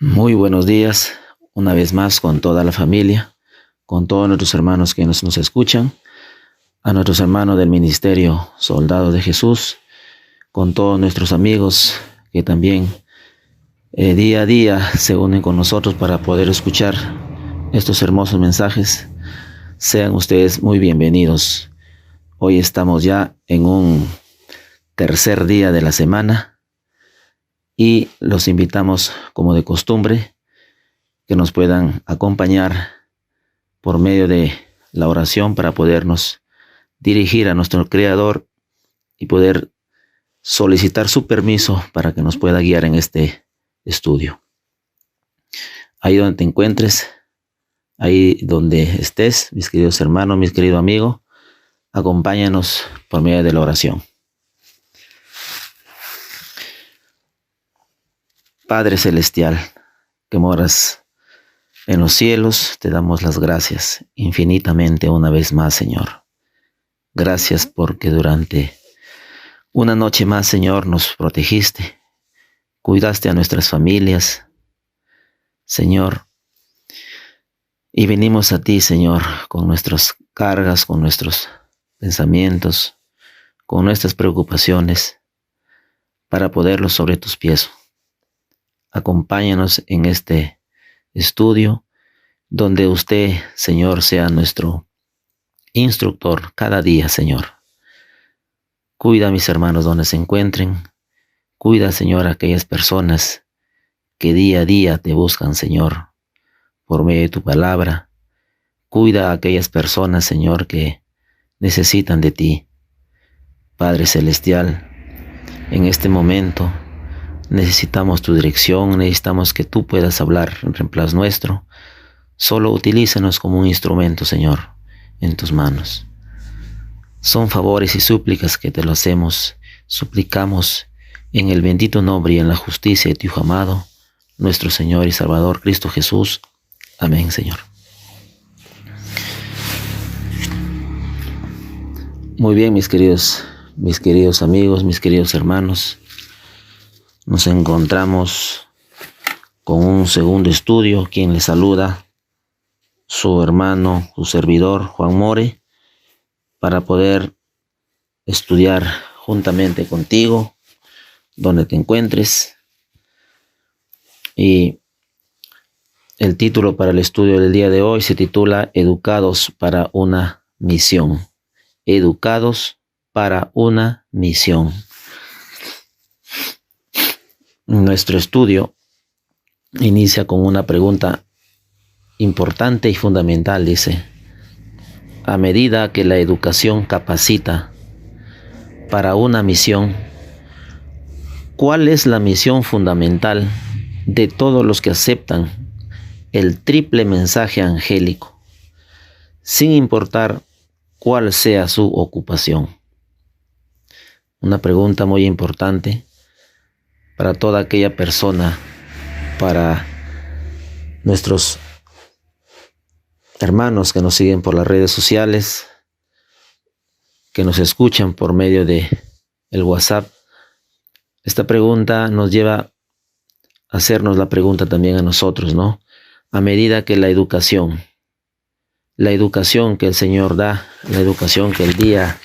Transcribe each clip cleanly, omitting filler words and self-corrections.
Muy buenos días, una vez más con toda la familia, con todos nuestros hermanos que nos escuchan, a nuestros hermanos del Ministerio Soldados de Jesús, con todos nuestros amigos que también día a día se unen con nosotros para poder escuchar estos hermosos mensajes. Sean ustedes muy bienvenidos. Hoy estamos ya en un tercer día de la semana y los invitamos, como de costumbre, que nos puedan acompañar por medio de la oración para podernos dirigir a nuestro Creador y poder solicitar su permiso para que nos pueda guiar en este estudio. Ahí donde te encuentres, ahí donde estés, mis queridos hermanos, mis queridos amigos, acompáñanos por medio de la oración. Padre Celestial, que moras en los cielos, te damos las gracias infinitamente una vez más, Señor. Gracias porque durante una noche más, Señor, nos protegiste, cuidaste a nuestras familias, Señor, y venimos a ti, Señor, con nuestras cargas, con nuestros pensamientos, con nuestras preocupaciones, para poderlos sobre tus pies. Acompáñanos en este estudio, donde usted, Señor, sea nuestro instructor cada día, Señor. Cuida a mis hermanos donde se encuentren. Cuida, Señor, a aquellas personas que día a día te buscan, Señor, por medio de tu palabra. Cuida a aquellas personas, Señor, que necesitan de ti. Padre Celestial, en este momento necesitamos tu dirección, necesitamos que tú puedas hablar en reemplazo nuestro. Solo utilízanos como un instrumento, Señor, en tus manos. Son favores y súplicas que te lo hacemos, suplicamos en el bendito nombre y en la justicia de tu Hijo amado, nuestro Señor y Salvador Cristo Jesús. Amén, Señor. Muy bien, mis queridos amigos, mis queridos hermanos. Nos encontramos con un segundo estudio. Quien les saluda, su hermano, su servidor, Juan More, para poder estudiar juntamente contigo, donde te encuentres. Y el título para el estudio del día de hoy se titula Educados para una misión. Educados para una misión. Nuestro estudio inicia con una pregunta importante y fundamental. Dice: a medida que la educación capacita para una misión, ¿cuál es la misión fundamental de todos los que aceptan el triple mensaje angélico, sin importar cuál sea su ocupación? Una pregunta muy importante para toda aquella persona, para nuestros hermanos que nos siguen por las redes sociales, que nos escuchan por medio de el WhatsApp. Esta pregunta nos lleva a hacernos la pregunta también a nosotros, ¿no? A medida que la educación que el Señor da, la educación que el día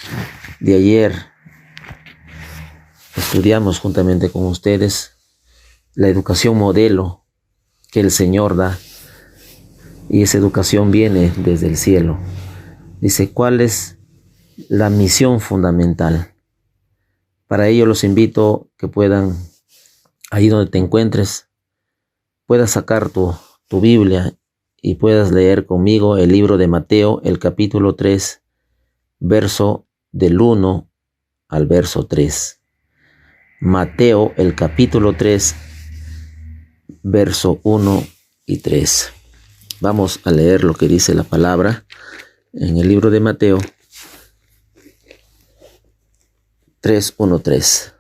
de ayer estudiamos juntamente con ustedes, la educación modelo que el Señor da, y esa educación viene desde el cielo. Dice, ¿cuál es la misión fundamental? Para ello los invito que puedan, ahí donde te encuentres, puedas sacar tu Biblia y puedas leer conmigo el libro de Mateo, el capítulo 3, verso del 1 al verso 3. Mateo, el capítulo 3, verso 1 y 3. Vamos a leer lo que dice la palabra en el libro de Mateo 3, 1, 3.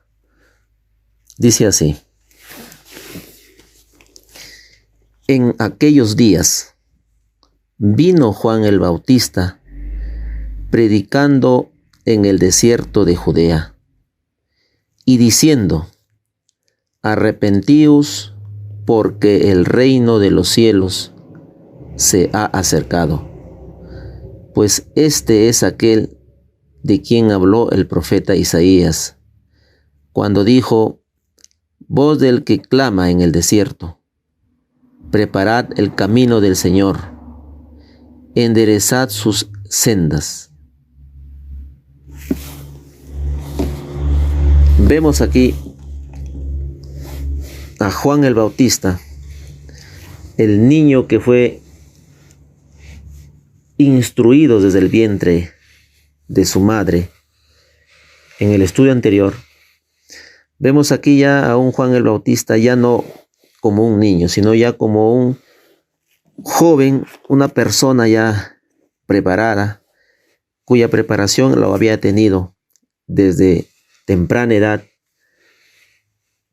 Dice así: en aquellos días vino Juan el Bautista predicando en el desierto de Judea y diciendo: arrepentíos porque el reino de los cielos se ha acercado. Pues este es aquel de quien habló el profeta Isaías, cuando dijo: voz del que clama en el desierto, preparad el camino del Señor, enderezad sus sendas. Vemos aquí a Juan el Bautista, el niño que fue instruido desde el vientre de su madre. En el estudio anterior, vemos aquí ya a un Juan el Bautista ya no como un niño, sino ya como un joven, una persona ya preparada, cuya preparación lo había tenido desde temprana edad,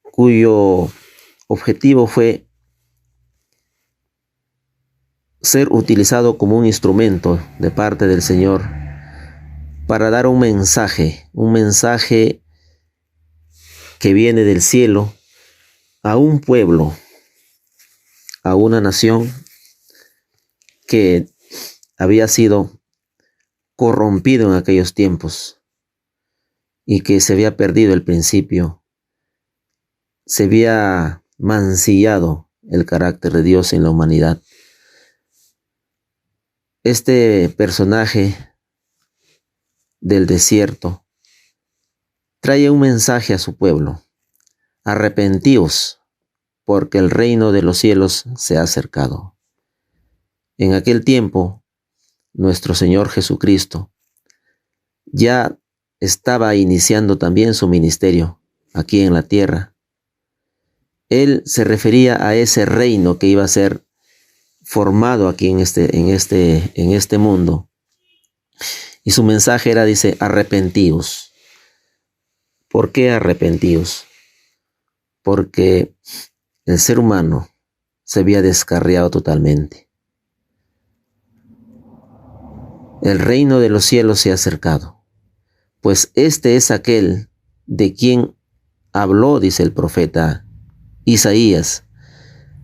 cuyo objetivo fue ser utilizado como un instrumento de parte del Señor para dar un mensaje que viene del cielo a un pueblo, a una nación que había sido corrompido en aquellos tiempos y que se había perdido el principio, se había mancillado el carácter de Dios en la humanidad. Este personaje del desierto trae un mensaje a su pueblo: arrepentíos, porque el reino de los cielos se ha acercado. En aquel tiempo, nuestro Señor Jesucristo ya estaba iniciando también su ministerio aquí en la tierra. Él se refería a ese reino que iba a ser formado aquí en este mundo. Y su mensaje era, dice, arrepentíos. ¿Por qué arrepentíos? Porque el ser humano se había descarriado totalmente. El reino de los cielos se ha acercado, pues este es aquel de quien habló, dice el profeta Isaías,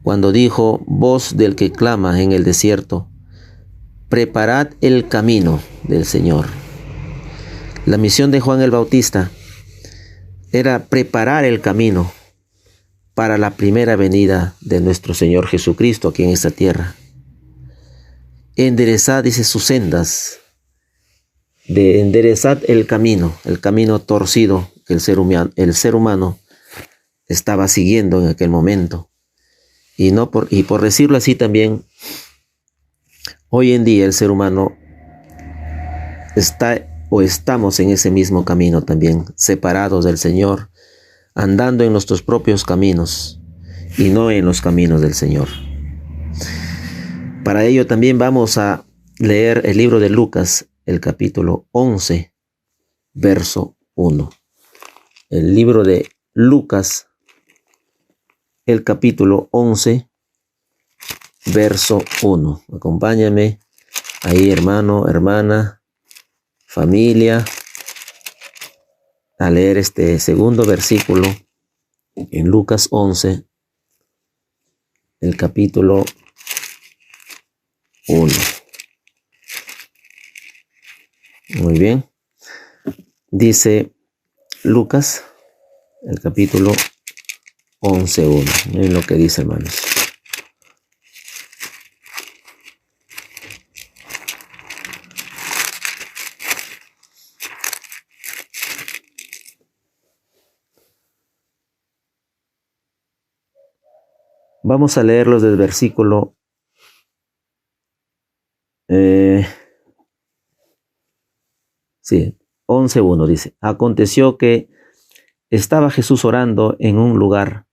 cuando dijo: voz del que clama en el desierto, preparad el camino del Señor. La misión de Juan el Bautista era preparar el camino para la primera venida de nuestro Señor Jesucristo aquí en esta tierra. Enderezad, dice, sus sendas, de enderezad el camino torcido que el ser humano estaba siguiendo en aquel momento. Y por decirlo así también, hoy en día el ser humano estamos en ese mismo camino también, separados del Señor, andando en nuestros propios caminos y no en los caminos del Señor. Para ello también vamos a leer el libro de Lucas, el capítulo 11, verso 1. El libro de Lucas, el capítulo 11, verso 1. Acompáñame ahí, hermano, hermana, familia, a leer este segundo versículo en Lucas 11, el capítulo 1. Muy bien. Dice Lucas, el capítulo 11:1. Miren lo que dice, hermanos. Vamos a leerlos del versículo 11:1 dice: aconteció que estaba Jesús orando en un lugar,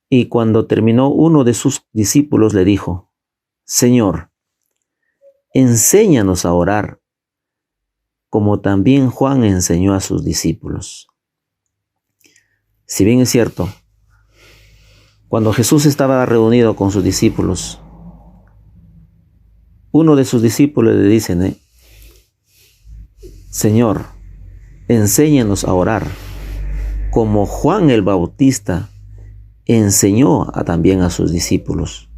y cuando terminó, uno de sus discípulos le dijo: Señor, enséñanos a orar, como también Juan enseñó a sus discípulos. Si bien es cierto, cuando Jesús estaba reunido con sus discípulos, uno de sus discípulos le dice: Señor, enséñanos a orar, como Juan el Bautista enseñó también a sus discípulos.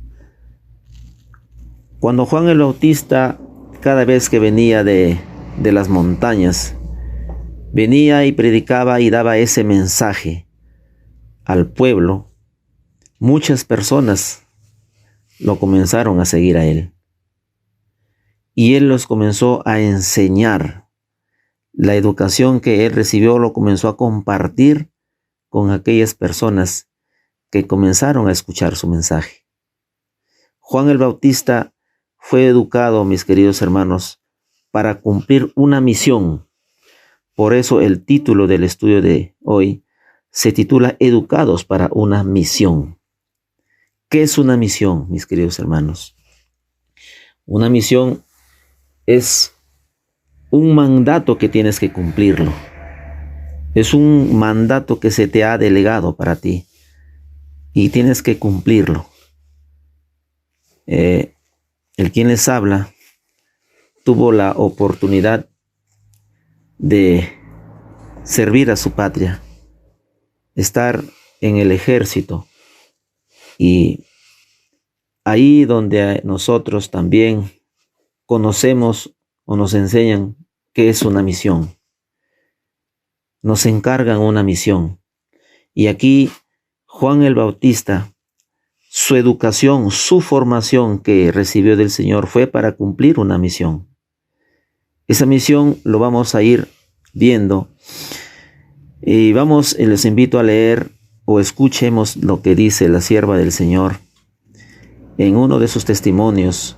Cuando Juan el Bautista, cada vez que venía de las montañas, venía y predicaba y daba ese mensaje al pueblo, muchas personas lo comenzaron a seguir a él. Y él los comenzó a enseñar. La educación que él recibió lo comenzó a compartir con aquellas personas que comenzaron a escuchar su mensaje. Juan el Bautista fue educado, mis queridos hermanos, para cumplir una misión. Por eso el título del estudio de hoy se titula Educados para una misión. ¿Qué es una misión, mis queridos hermanos? Una misión es un mandato que tienes que cumplirlo. Es un mandato que se te ha delegado para ti y tienes que cumplirlo. El quien les habla tuvo la oportunidad de servir a su patria, estar en el ejército, y ahí donde nosotros también conocemos o nos enseñan qué es una misión. Nos encargan una misión. Y aquí Juan el Bautista, su educación, su formación que recibió del Señor fue para cumplir una misión. Esa misión lo vamos a ir viendo. Y les invito a leer o escuchemos lo que dice la sierva del Señor en uno de sus testimonios.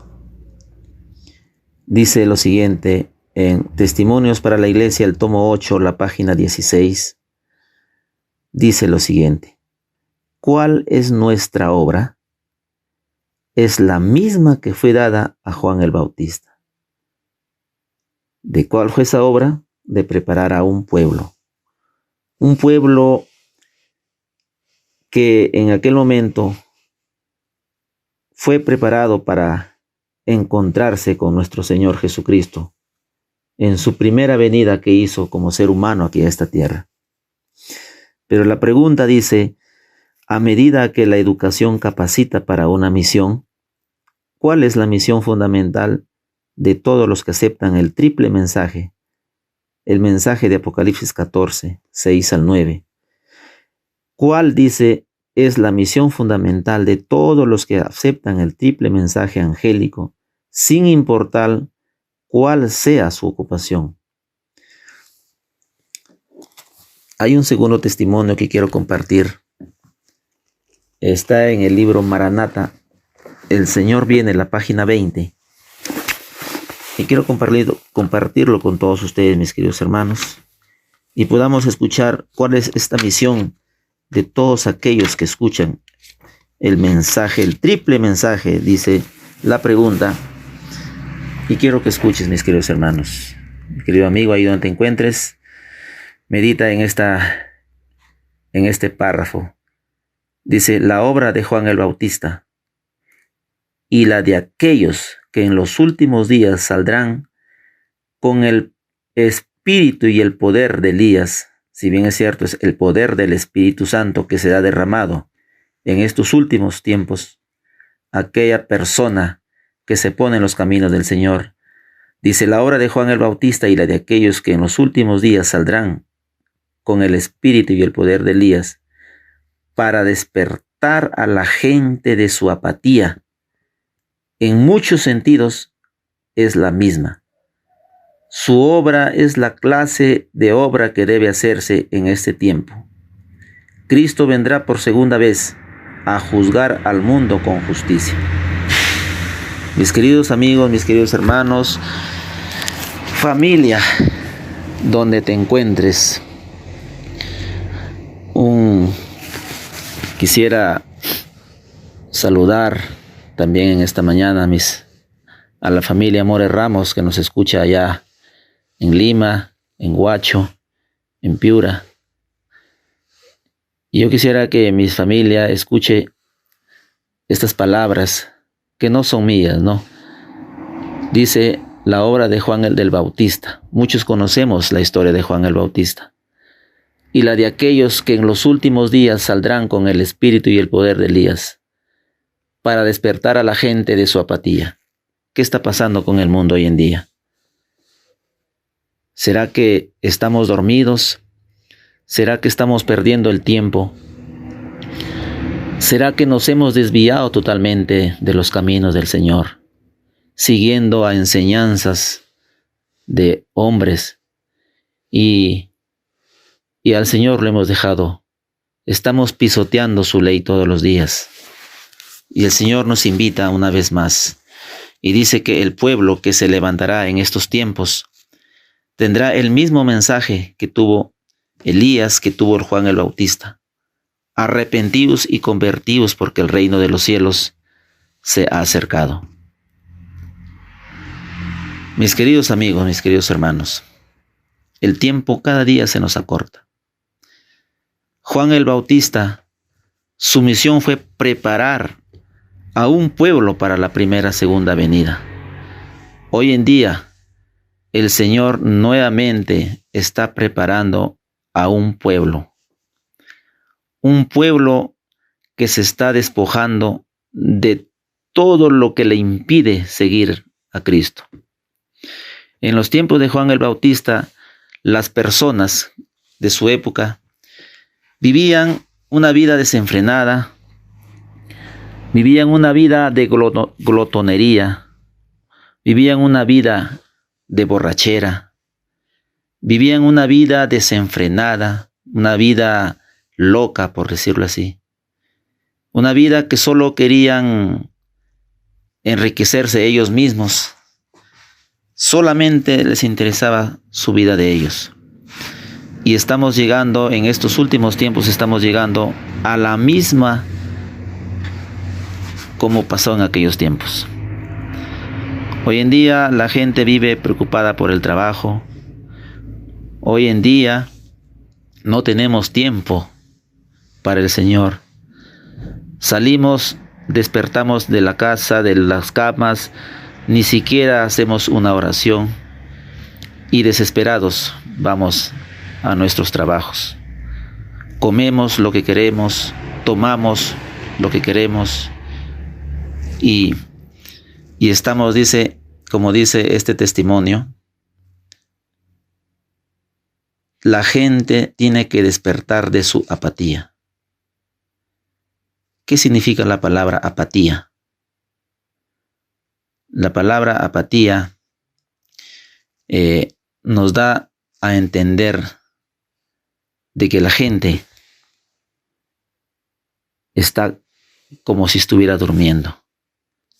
Dice lo siguiente en Testimonios para la Iglesia, el tomo 8, la página 16. Dice lo siguiente: ¿cuál es nuestra obra? Es la misma que fue dada a Juan el Bautista. ¿De cuál fue esa obra? De preparar a un pueblo. Un pueblo que en aquel momento fue preparado para encontrarse con nuestro Señor Jesucristo en su primera venida que hizo como ser humano aquí a esta tierra. Pero la pregunta dice, a medida que la educación capacita para una misión, ¿cuál es la misión fundamental de todos los que aceptan el triple mensaje? El mensaje de Apocalipsis 14, 6 al 9. ¿Cuál, dice, es la misión fundamental de todos los que aceptan el triple mensaje angélico, sin importar cuál sea su ocupación? Hay un segundo testimonio que quiero compartir. Está en el libro Maranata, El Señor Viene, la página 20. Y quiero compartirlo con todos ustedes, mis queridos hermanos, y podamos escuchar cuál es esta misión de todos aquellos que escuchan el mensaje, el triple mensaje, dice la pregunta. Y quiero que escuches, mis queridos hermanos. Mi querido amigo, ahí donde te encuentres, medita en este párrafo. Dice, la obra de Juan el Bautista y la de aquellos que en los últimos días saldrán con el espíritu y el poder de Elías. Si bien es cierto, es el poder del Espíritu Santo que se ha derramado en estos últimos tiempos, aquella persona que se pone en los caminos del Señor. Dice, la obra de Juan el Bautista y la de aquellos que en los últimos días saldrán con el espíritu y el poder de Elías, para despertar a la gente de su apatía. En muchos sentidos es la misma. Su obra es la clase de obra que debe hacerse en este tiempo. Cristo vendrá por segunda vez a juzgar al mundo con justicia. Mis queridos amigos, mis queridos hermanos, familia, donde te encuentres, quisiera saludar también en esta mañana a la familia More Ramos que nos escucha allá en Lima, en Huacho, en Piura. Y yo quisiera que mi familia escuche estas palabras que no son mías, ¿no? Dice la obra de Juan el del Bautista. Muchos conocemos la historia de Juan el Bautista. y la de aquellos que en los últimos días saldrán con el espíritu y el poder de Elías, para despertar a la gente de su apatía. ¿Qué está pasando con el mundo hoy en día? ¿Será que estamos dormidos? ¿Será que estamos perdiendo el tiempo? ¿Será que nos hemos desviado totalmente de los caminos del Señor, siguiendo a enseñanzas de hombres y al Señor lo hemos dejado? Estamos pisoteando su ley todos los días. Y el Señor nos invita una vez más y dice que el pueblo que se levantará en estos tiempos tendrá el mismo mensaje que tuvo Elías, que tuvo el Juan el Bautista. Arrepentíos y convertíos, porque el reino de los cielos se ha acercado. Mis queridos amigos, mis queridos hermanos, el tiempo cada día se nos acorta. Juan el Bautista, su misión fue preparar a un pueblo para la segunda venida. Hoy en día, el Señor nuevamente está preparando a un pueblo que se está despojando de todo lo que le impide seguir a Cristo. En los tiempos de Juan el Bautista, las personas de su época vivían una vida desenfrenada, vivían una vida de glotonería, vivían una vida de borrachera, vivían una vida desenfrenada, una vida loca, por decirlo así. Una vida que solo querían enriquecerse ellos mismos. Solamente les interesaba su vida de ellos. Y estamos llegando, en estos últimos tiempos, estamos llegando a la misma como pasó en aquellos tiempos. Hoy en día la gente vive preocupada por el trabajo. Hoy en día no tenemos tiempo para el Señor. Salimos, despertamos de la casa, de las camas, ni siquiera hacemos una oración y desesperados vamos a nuestros trabajos. Comemos lo que queremos, tomamos lo que queremos y estamos, como dice este testimonio, la gente tiene que despertar de su apatía. ¿Qué significa la palabra apatía? La palabra apatía nos da a entender de que la gente está como si estuviera durmiendo.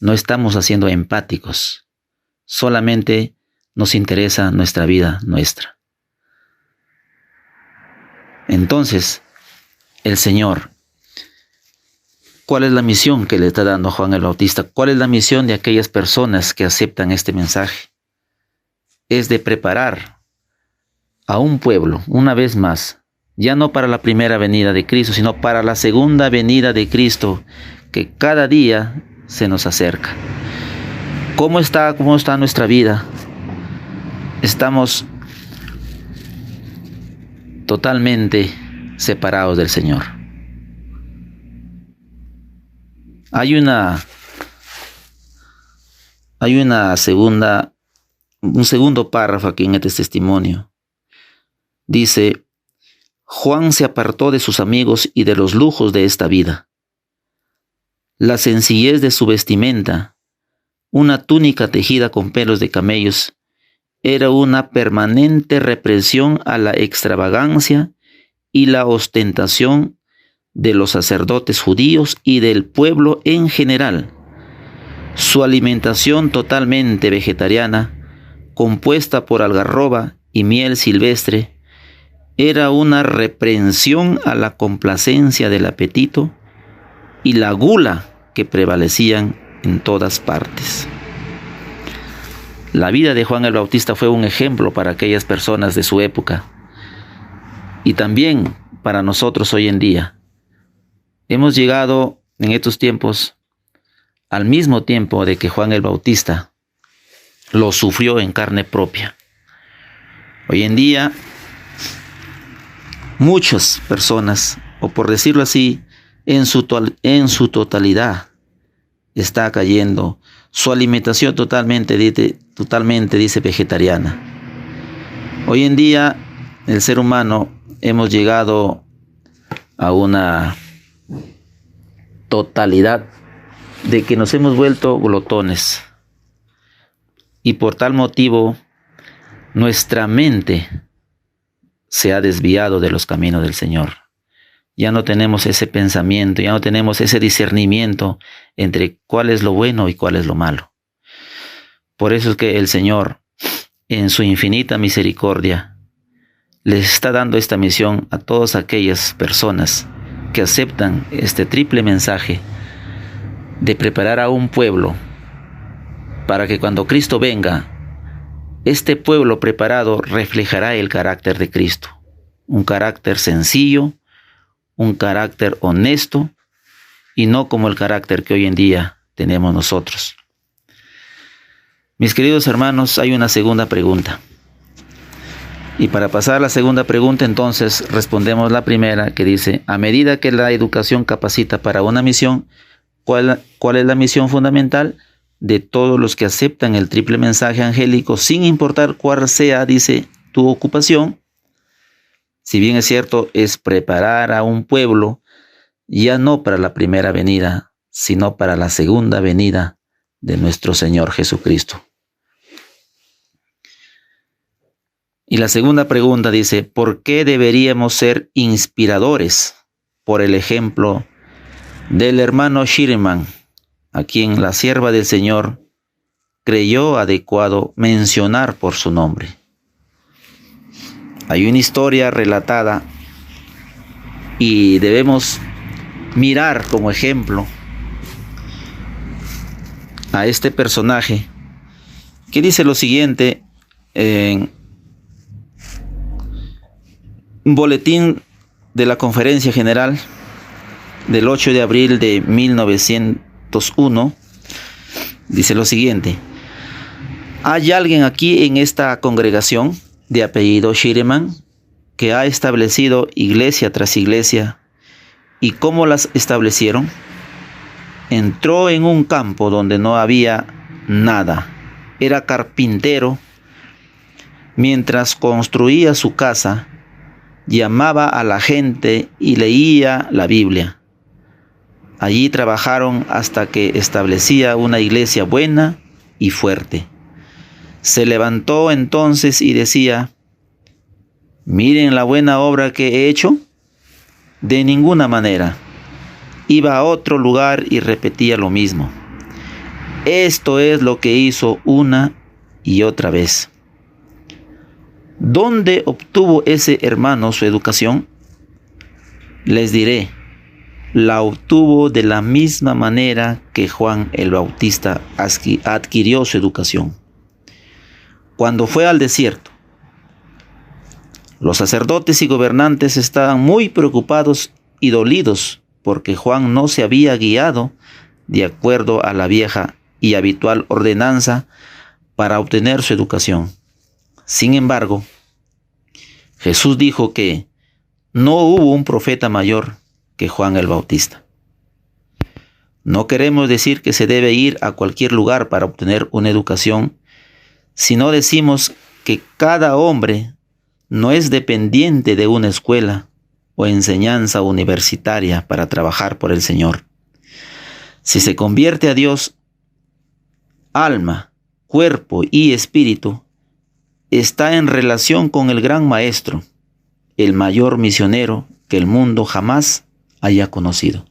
No estamos siendo empáticos. Solamente nos interesa nuestra vida, nuestra. Entonces, el Señor, ¿cuál es la misión que le está dando a Juan el Bautista? ¿Cuál es la misión de aquellas personas que aceptan este mensaje? Es de preparar a un pueblo, una vez más, ya no para la primera venida de Cristo, sino para la segunda venida de Cristo, que cada día se nos acerca. ¿Cómo está nuestra vida? Estamos totalmente separados del Señor. Hay un segundo párrafo aquí en este testimonio. Dice: Juan se apartó de sus amigos y de los lujos de esta vida. La sencillez de su vestimenta, una túnica tejida con pelos de camellos, era una permanente represión a la extravagancia y la ostentación de los sacerdotes judíos y del pueblo en general. Su alimentación totalmente vegetariana, compuesta por algarroba y miel silvestre, era una reprensión a la complacencia del apetito y la gula que prevalecían en todas partes. La vida de Juan el Bautista fue un ejemplo para aquellas personas de su época y también para nosotros hoy en día. Hemos llegado en estos tiempos al mismo tiempo de que Juan el Bautista lo sufrió en carne propia. Hoy en día muchas personas, o por decirlo así, en su totalidad, está cayendo. Su alimentación totalmente, dice, vegetariana. Hoy en día, el ser humano hemos llegado a una totalidad de que nos hemos vuelto glotones. Y por tal motivo, nuestra mente se ha desviado de los caminos del Señor. Ya no tenemos ese pensamiento, ya no tenemos ese discernimiento entre cuál es lo bueno y cuál es lo malo. Por eso es que el Señor, en su infinita misericordia, les está dando esta misión a todas aquellas personas que aceptan este triple mensaje de preparar a un pueblo para que cuando Cristo venga, este pueblo preparado reflejará el carácter de Cristo. Un carácter sencillo, un carácter honesto y no como el carácter que hoy en día tenemos nosotros. Mis queridos hermanos, hay una segunda pregunta. Y para pasar a la segunda pregunta, entonces respondemos la primera, que dice: a medida que la educación capacita para una misión, ¿cuál es la misión fundamental de todos los que aceptan el triple mensaje angélico, sin importar cuál sea, dice, tu ocupación? Si bien es cierto, es preparar a un pueblo, ya no para la primera venida, sino para la segunda venida de nuestro Señor Jesucristo. Y la segunda pregunta dice: ¿por qué deberíamos ser inspiradores por el ejemplo del hermano Schirman, a quien la sierva del Señor creyó adecuado mencionar por su nombre? Hay una historia relatada y debemos mirar como ejemplo a este personaje, que dice lo siguiente en un boletín de la Conferencia General del 8 de abril de 1901. Dice lo siguiente: ¿hay alguien aquí en esta congregación de apellido Schirman que ha establecido iglesia tras iglesia? ¿Y cómo las establecieron? Entró en un campo donde no había nada. Era carpintero. Mientras construía su casa, llamaba a la gente y leía la Biblia. Allí trabajaron hasta que establecía una iglesia buena y fuerte. Se levantó entonces y decía: miren la buena obra que he hecho. De ninguna manera. Iba a otro lugar y repetía lo mismo. Esto es lo que hizo una y otra vez. ¿Dónde obtuvo ese hermano su educación? Les diré, la obtuvo de la misma manera que Juan el Bautista adquirió su educación. Cuando fue al desierto, los sacerdotes y gobernantes estaban muy preocupados y dolidos porque Juan no se había guiado de acuerdo a la vieja y habitual ordenanza para obtener su educación. Sin embargo, Jesús dijo que no hubo un profeta mayor que Juan el Bautista. No queremos decir que se debe ir a cualquier lugar para obtener una educación, sino decimos que cada hombre no es dependiente de una escuela o enseñanza universitaria para trabajar por el Señor. Si se convierte a Dios, alma, cuerpo y espíritu, está en relación con el gran maestro, el mayor misionero que el mundo jamás haya conocido.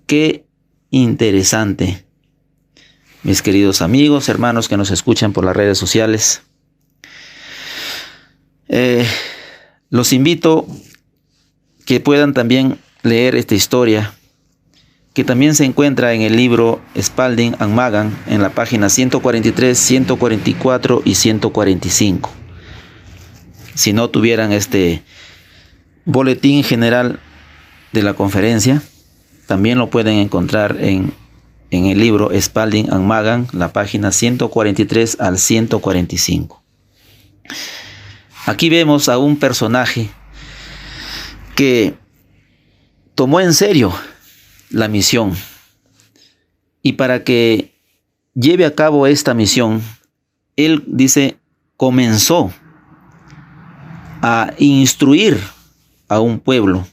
Qué interesante, mis queridos amigos, hermanos que nos escuchan por las redes sociales. Los invito que puedan también leer esta historia, que también se encuentra en el libro Spalding and Magan, en la página 143, 144 y 145. Si no tuvieran este boletín general de la conferencia, también lo pueden encontrar en el libro Spalding and Magan, la página 143 al 145. Aquí vemos a un personaje que tomó en serio la misión. Y para que lleve a cabo esta misión, él dice, comenzó a instruir a un pueblo.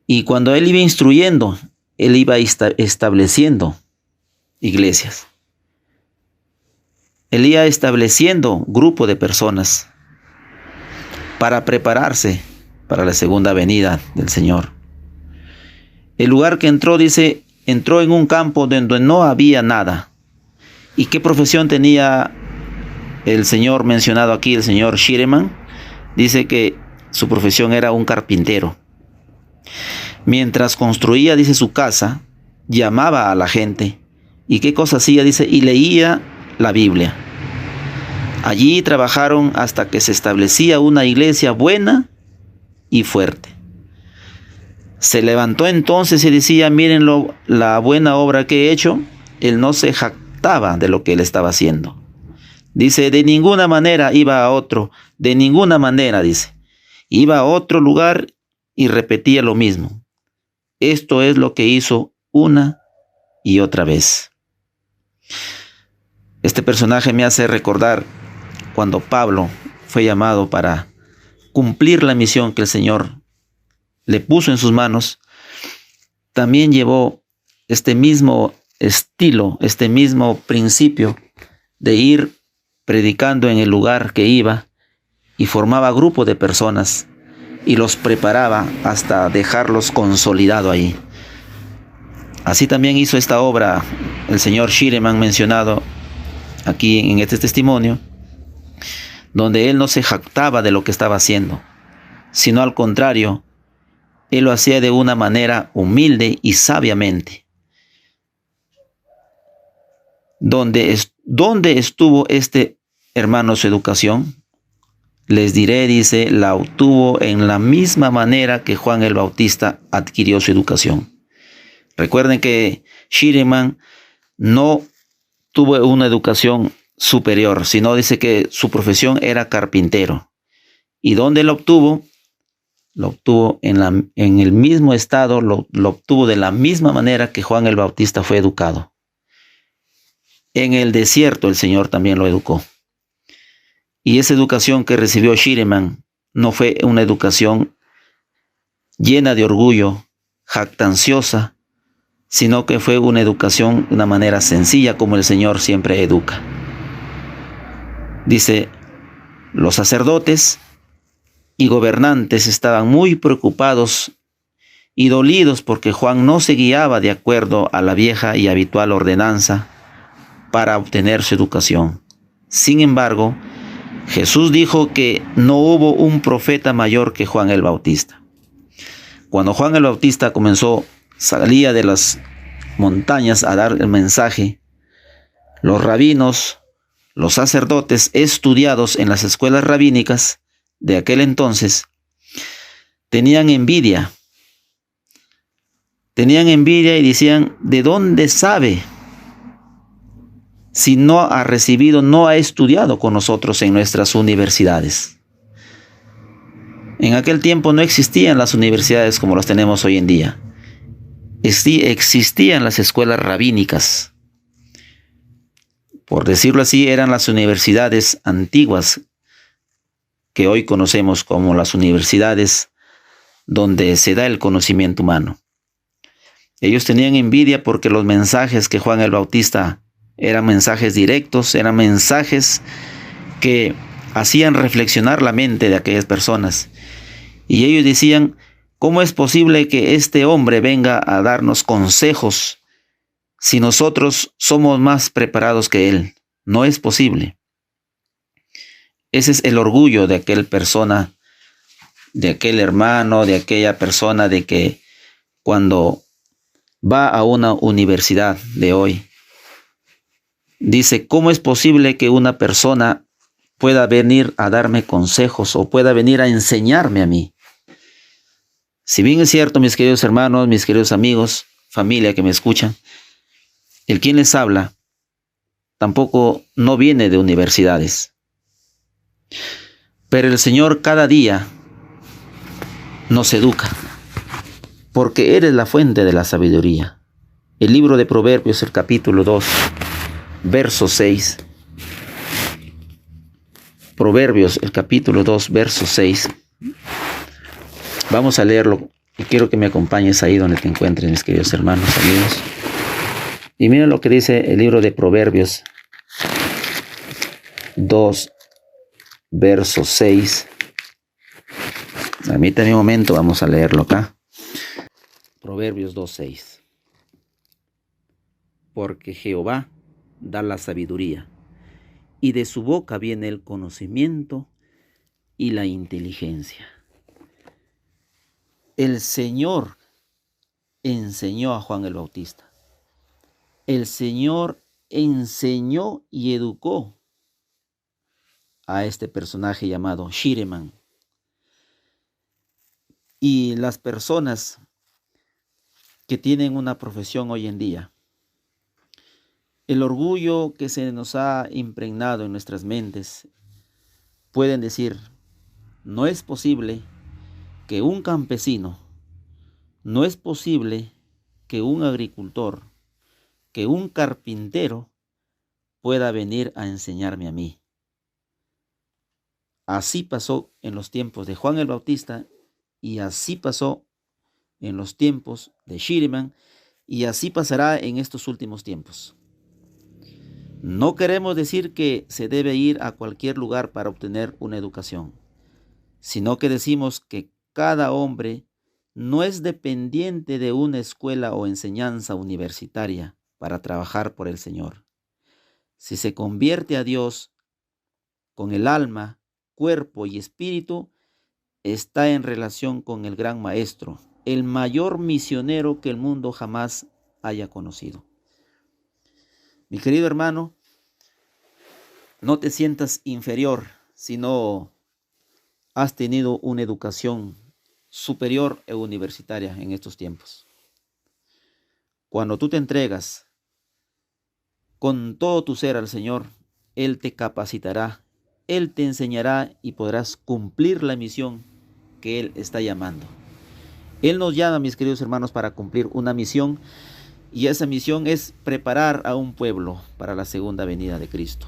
Y cuando él iba instruyendo, él iba estableciendo iglesias. Él iba estableciendo grupo de personas para prepararse para la segunda venida del Señor. El lugar que entró, dice, entró en un campo donde no había nada. ¿Y qué profesión tenía el señor mencionado aquí, el señor Shireman? Dice que su profesión era un carpintero. Mientras construía, dice, su casa, llamaba a la gente. ¿Y qué cosa hacía? Dice, y leía la Biblia. Allí trabajaron hasta que se establecía una iglesia buena y fuerte. Se levantó entonces y decía, miren la buena obra que he hecho. Él no se jactaba de lo que él estaba haciendo. Dice, de ninguna manera iba a otro, de ninguna manera, dice. Iba a otro lugar y repetía lo mismo. Esto es lo que hizo una y otra vez. Este personaje me hace recordar cuando Pablo fue llamado para cumplir la misión que el Señor le puso en sus manos. También llevó este mismo estilo, este mismo principio de ir predicando en el lugar que iba y formaba grupo de personas y los preparaba hasta dejarlos consolidado ahí. Así también hizo esta obra el señor Shireman mencionado aquí en este testimonio, donde él no se jactaba de lo que estaba haciendo, sino al contrario, él lo hacía de una manera humilde y sabiamente. ¿Dónde estuvo este hermano su educación? Les diré, dice, la obtuvo en la misma manera que Juan el Bautista adquirió su educación. Recuerden que Shireman no tuvo una educación superior, sino dice que su profesión era carpintero. ¿Y dónde lo obtuvo? Lo obtuvo en el mismo estado, lo obtuvo de la misma manera que Juan el Bautista fue educado. En el desierto el Señor también lo educó. Y esa educación que recibió Shireman no fue una educación llena de orgullo, jactanciosa, sino que fue una educación de una manera sencilla como el Señor siempre educa. Dice, los sacerdotes y gobernantes estaban muy preocupados y dolidos porque Juan no se guiaba de acuerdo a la vieja y habitual ordenanza para obtener su educación. Sin embargo, Jesús dijo que no hubo un profeta mayor que Juan el Bautista. Cuando Juan el Bautista salía de las montañas a dar el mensaje, los rabinos, los sacerdotes estudiados en las escuelas rabínicas de aquel entonces, tenían envidia y decían, ¿de dónde sabe? Si no ha recibido, no ha estudiado con nosotros en nuestras universidades. En aquel tiempo no existían las universidades como las tenemos hoy en día. Existían las escuelas rabínicas. Por decirlo así, eran las universidades antiguas que hoy conocemos como las universidades donde se da el conocimiento humano. Ellos tenían envidia porque los mensajes que Juan el Bautista eran mensajes directos, eran mensajes que hacían reflexionar la mente de aquellas personas. Y ellos decían, ¿cómo es posible que este hombre venga a darnos consejos si nosotros somos más preparados que él? No es posible. Ese es el orgullo de aquel persona, de aquel hermano, de aquella persona, de que cuando va a una universidad de hoy, dice, ¿cómo es posible que una persona pueda venir a darme consejos o pueda venir a enseñarme a mí? Si bien es cierto, mis queridos hermanos, mis queridos amigos, familia que me escuchan, el quien les habla tampoco no viene de universidades. Pero el Señor cada día nos educa, porque eres la fuente de la sabiduría. El libro de Proverbios, el capítulo 2, verso 6. Proverbios, el capítulo 2, verso 6. Vamos a leerlo y quiero que me acompañes ahí donde te encuentres, mis queridos hermanos, amigos. Y miren lo que dice el libro de Proverbios 2, verso 6. Permítame un momento, vamos a leerlo acá. Proverbios 2, 6. Porque Jehová da la sabiduría, y de su boca viene el conocimiento y la inteligencia. El Señor enseñó a Juan el Bautista. El Señor enseñó y educó a este personaje llamado Shireman. Y las personas que tienen una profesión hoy en día, el orgullo que se nos ha impregnado en nuestras mentes, pueden decir, no es posible que un campesino, no es posible que un agricultor, que un carpintero pueda venir a enseñarme a mí. Así pasó en los tiempos de Juan el Bautista y así pasó en los tiempos de Shireman y así pasará en estos últimos tiempos. No queremos decir que se debe ir a cualquier lugar para obtener una educación, sino que decimos que cada hombre no es dependiente de una escuela o enseñanza universitaria para trabajar por el Señor. Si se convierte a Dios con el alma, cuerpo y espíritu, está en relación con el gran maestro, el mayor misionero que el mundo jamás haya conocido. Mi querido hermano, no te sientas inferior si no has tenido una educación superior e universitaria en estos tiempos. Cuando tú te entregas con todo tu ser al Señor, Él te capacitará, Él te enseñará y podrás cumplir la misión que Él está llamando. Él nos llama, mis queridos hermanos, para cumplir una misión, y esa misión es preparar a un pueblo para la segunda venida de Cristo.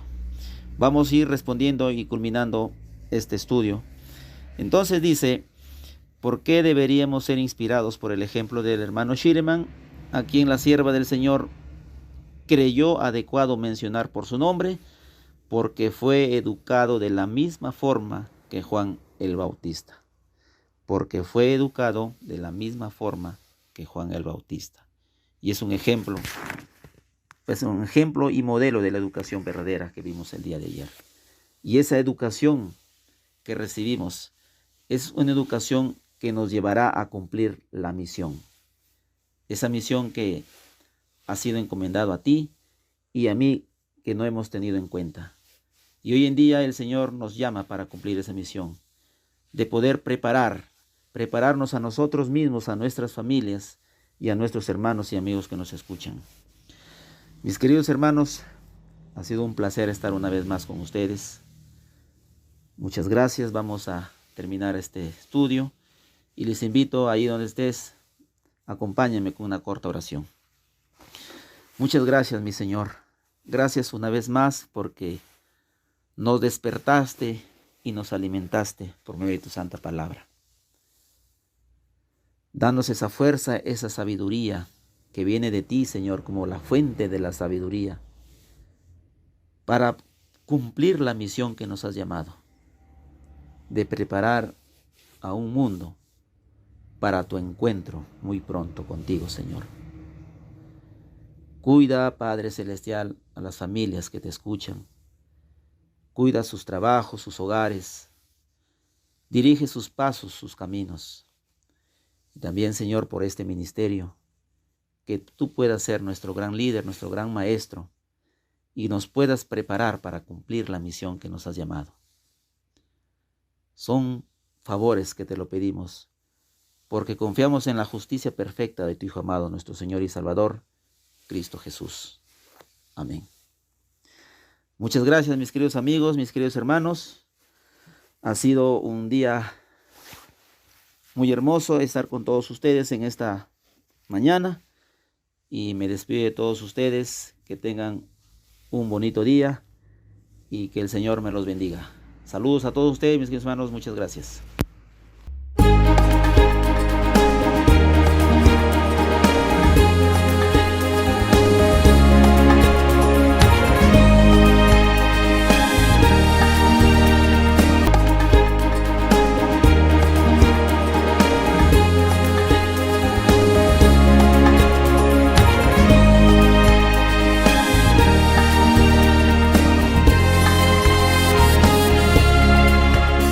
Vamos a ir respondiendo y culminando este estudio. Entonces dice, ¿por qué deberíamos ser inspirados por el ejemplo del hermano Shireman, a quien la sierva del Señor creyó adecuado mencionar por su nombre? Porque fue educado de la misma forma que Juan el Bautista. Porque fue educado de la misma forma que Juan el Bautista. Y es un ejemplo y modelo de la educación verdadera que vimos el día de ayer. Y esa educación que recibimos es una educación que nos llevará a cumplir la misión. Esa misión que ha sido encomendado a ti y a mí, que no hemos tenido en cuenta. Y hoy en día el Señor nos llama para cumplir esa misión, de poder prepararnos a nosotros mismos, a nuestras familias y a nuestros hermanos y amigos que nos escuchan. Mis queridos hermanos, ha sido un placer estar una vez más con ustedes. Muchas gracias. Vamos a terminar este estudio y les invito, ahí donde estés, acompáñame con una corta oración. Muchas gracias, mi Señor. Gracias una vez más porque nos despertaste y nos alimentaste por medio de tu santa palabra. Danos esa fuerza, esa sabiduría que viene de ti, Señor, como la fuente de la sabiduría, para cumplir la misión que nos has llamado, de preparar a un mundo para tu encuentro muy pronto contigo, Señor. Cuida, Padre Celestial, a las familias que te escuchan. Cuida sus trabajos, sus hogares. Dirige sus pasos, sus caminos. Y también, Señor, por este ministerio, que tú puedas ser nuestro gran líder, nuestro gran maestro, y nos puedas preparar para cumplir la misión que nos has llamado. Son favores que te lo pedimos, porque confiamos en la justicia perfecta de tu Hijo amado, nuestro Señor y Salvador, Cristo Jesús. Amén. Muchas gracias, mis queridos amigos, mis queridos hermanos. Ha sido un día muy hermoso estar con todos ustedes en esta mañana. Y me despido de todos ustedes. Que tengan un bonito día y que el Señor me los bendiga. Saludos a todos ustedes, mis queridos hermanos. Muchas gracias.